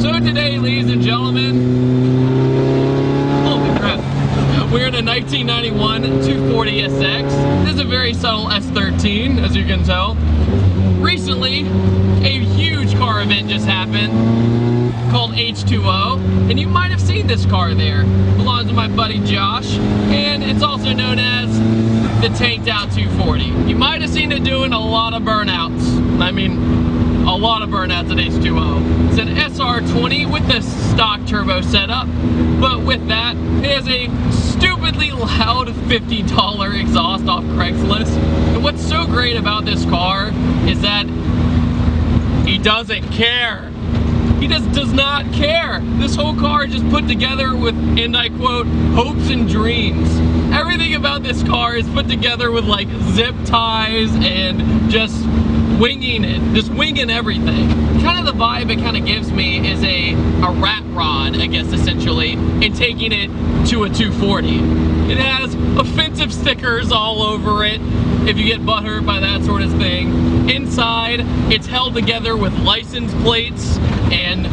So today, ladies and gentlemen, holy crap, we're in a 1991 240 SX. This is a very subtle S13, as you can tell. Recently, a huge car event just happened called H2O, and you might have seen this car there. It belongs to my buddy Josh, and it's also known as the Tanked Out 240. You might have seen it doing a lot of burnouts. I mean, a lot of burnouts at H2O. It's an SR20 with the stock turbo setup, but with that, it has a stupidly loud $50 exhaust off Craigslist. And what's so great about this car is that he doesn't care. He just does not care. This whole car is just put together with, and I quote, hopes and dreams. Everything about this car is put together with like zip ties and just winging it, just winging everything. Kind of the vibe it kind of gives me is a rat rod, I guess, essentially, and taking it to a 240. It has offensive stickers all over it, if you get butthurt by that sort of thing. Inside, it's held together with license plates, and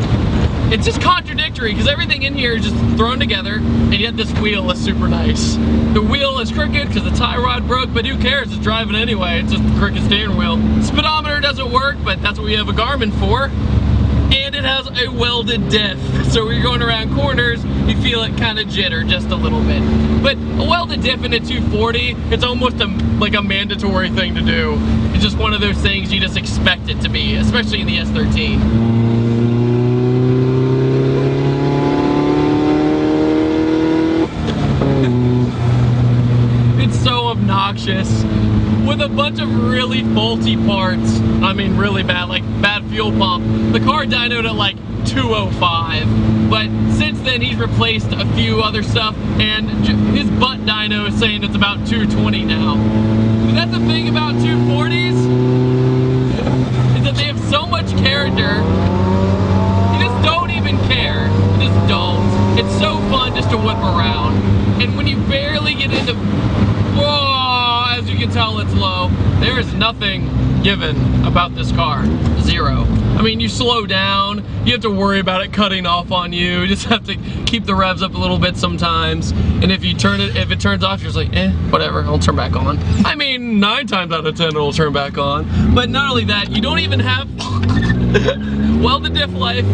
it's just contradictory because everything in here is just thrown together, and yet this wheel is super nice. The wheel is crooked because the tie rod broke, but who cares? It's driving anyway. It's just a crooked steering wheel. Speedometer doesn't work, but that's what we have a Garmin for. And it has a welded diff, so when you're going around corners, you feel it kind of jitter just a little bit. But a welded diff in a 240, it's almost like a mandatory thing to do. It's just one of those things you just expect it to be, especially in the S13. Obnoxious with a bunch of really faulty parts. I mean, really bad, like bad fuel pump. The car dynoed at like 205, but since then he's replaced a few other stuff, and his butt dyno is saying it's about 220 now. And that's the thing about 240s, is that they have so much character. You just don't even care. You just don't. It's so fun just to whip around. And when you barely get into, whoa, as you can tell it's low, there is nothing given about this car. Zero. I mean, you slow down, you have to worry about it cutting off on you. You just have to keep the revs up a little bit sometimes. And if it turns off, you're just like, whatever, I'll turn back on. I mean, 9 times out of 10 it'll turn back on. But not only that, you don't even have welded diff life.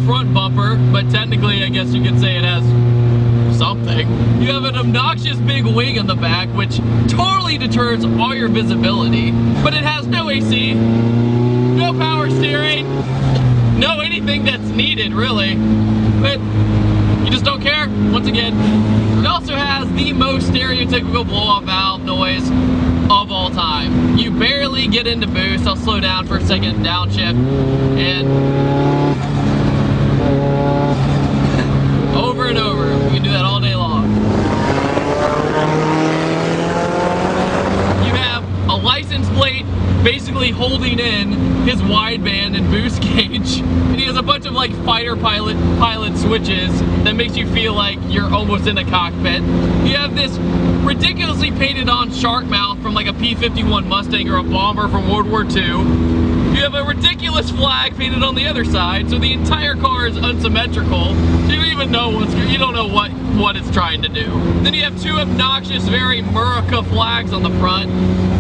Front bumper, but technically I guess you could say it has something. You have an obnoxious big wing on the back, which totally deters all your visibility, but it has no AC, no power steering, no anything that's needed really, but you just don't care, once again. It also has the most stereotypical blow-off valve noise of all time. You barely get into boost. I'll slow down for a second, downshift, and over and over. We can do that all day long. You have a license plate basically holding in his wideband and boost gauge, and he has a bunch of like fighter pilot switches that makes you feel like you're almost in a cockpit. You have this ridiculously painted on shark mouth from like a P-51 Mustang or a bomber from World War II. You have a ridiculous flag painted on the other side, so the entire car is unsymmetrical. So you even know you don't know what it's trying to do. Then you have 2 obnoxious, very America flags on the front.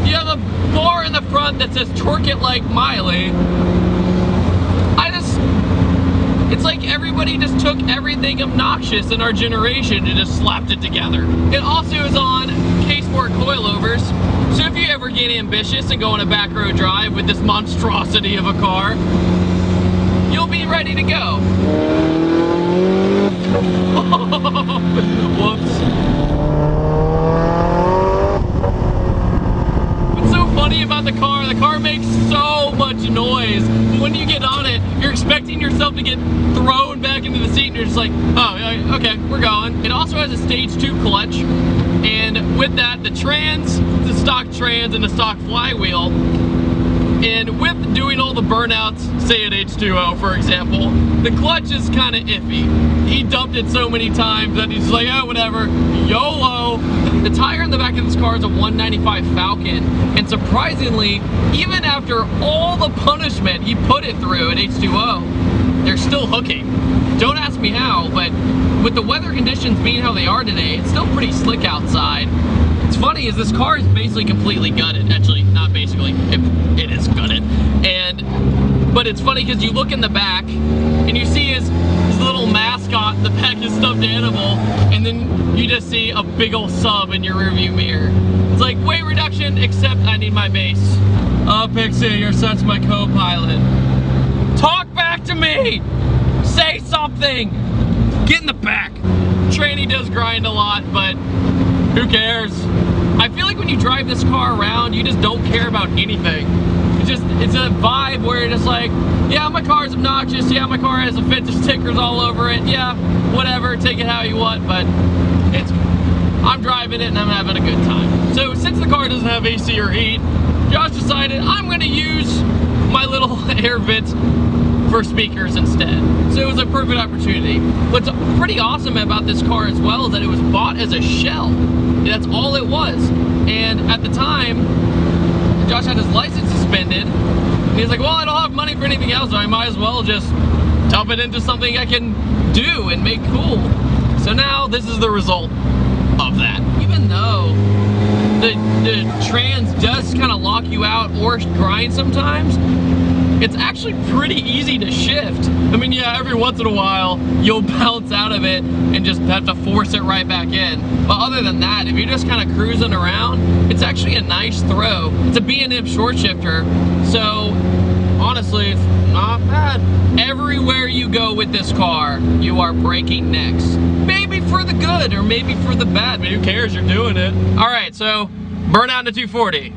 You have a bar in the front that says "Twerk it like Miley." It's like everybody just took everything obnoxious in our generation and just slapped it together. It also is on K-Sport coilovers, so if you ever get ambitious and go on a back road drive with this monstrosity of a car, you'll be ready to go. Whoops. What's so funny about the car makes so much noise. When you get on it, you're expecting yourself to get thrown back into the seat, and you're just like, oh, okay, we're going. It also has a stage 2 clutch, and with that, the stock trans and the stock flywheel And with doing all the burnouts, say at H2O for example, the clutch is kind of iffy. He dumped it so many times that he's like, oh, whatever, YOLO. The tire in the back of this car is a 195 Falcon, and surprisingly, even after all the punishment he put it through at H2O, they're still hooking. Don't ask me how, but with the weather conditions being how they are today, it's still pretty slick outside. What's funny is this car is basically completely gutted. Actually, not basically, it is gutted. But it's funny because you look in the back and you see his little mascot, the back is stuffed animal, and then you just see a big old sub in your rearview mirror. It's like weight reduction, except I need my base. Oh, Pixie, you're such my co-pilot. Talk back to me! Say something! Get in the back. Tranny does grind a lot, but who cares? I feel like when you drive this car around, you just don't care about anything. It's a vibe where you're just like, yeah, my car's obnoxious, yeah, my car has offensive stickers all over it, yeah, whatever, take it how you want, but I'm driving it and I'm having a good time. So since the car doesn't have AC or heat, Josh decided I'm gonna use my little air vents for speakers instead. So it was a perfect opportunity. What's pretty awesome about this car as well is that it was bought as a shell. That's all it was. And at the time, Josh had his license suspended. And he's like, well, I don't have money for anything else, so I might as well just dump it into something I can do and make cool. So now this is the result of that. Even though the trans does kind of lock you out or grind sometimes, it's actually pretty easy to shift. I mean, yeah, every once in a while, you'll bounce out of it and just have to force it right back in. But other than that, if you're just kind of cruising around, it's actually a nice throw. It's a B&M short shifter, so honestly, it's not bad. Everywhere you go with this car, you are breaking necks. Maybe for the good, or maybe for the bad, but who cares, you're doing it. All right, so burn out to 240.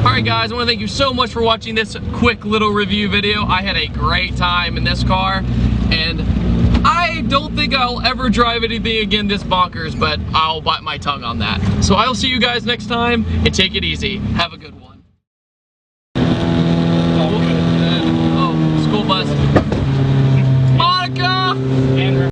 Alright guys, I want to thank you so much for watching this quick little review video. I had a great time in this car, and I don't think I'll ever drive anything again this bonkers, but I'll bite my tongue on that. So I'll see you guys next time, and take it easy. Have a good one. Oh, school bus.